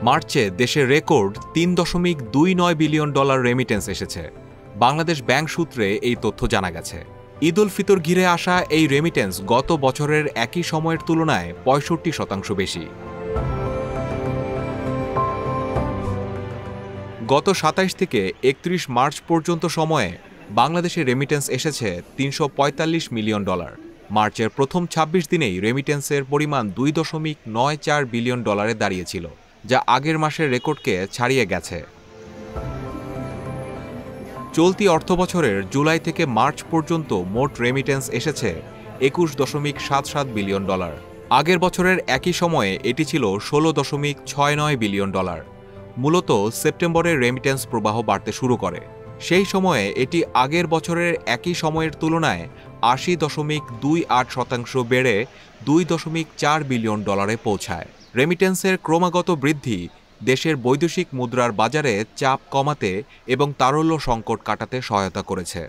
মার্চে দেশে record $3.29 billion remittance এসেছে। বাংলাদেশ ব্যাংক সূত্রে এই তথ্য জানা গেছে। ঈদ উল ফিতর ঘিরে আসা এই রেমিটেন্স গত বছরের একই সময়ের তুলনায় 65% বেশি। গত 27 থেকে 31 মার্চ পর্যন্ত সময়ে বাংলাদেশে রেমিটেন্স এসেছে $345 মিলিয়ন। মার্চের প্রথম 26 দিনেই রেমিটেন্সের পরিমাণ $2.94 বিলিয়ন দাঁড়িয়েছিল, যা আগের মাসের রেকর্ডকে ছাড়িয়ে গেছে। চলতি অর্থবছরের জুলাই থেকে মার্চ পর্যন্ত মোট রেমিটেন্স এসেছে $21.77 বিলিয়ন। আগের বছরের একই সময়ে এটি ছিল $16.69 বিলিয়ন। মূলত সেপ্টেম্বরে রেমিটেন্স প্রবাহ বাড়তে শুরু করে। সেই সময়ে এটি আগের বছরের একই সময়ের তুলনায় 80.28% বেড়ে $2.4 বিলিয়ন পৌঁছায়। রেমিটেন্সের ক্রমাগত বৃদ্ধি দেশের বৈদেশিক মুদ্রার বাজারে চাপ কমাতে এবং তারল্য সংকট কাটাতে সহায়তা করেছে।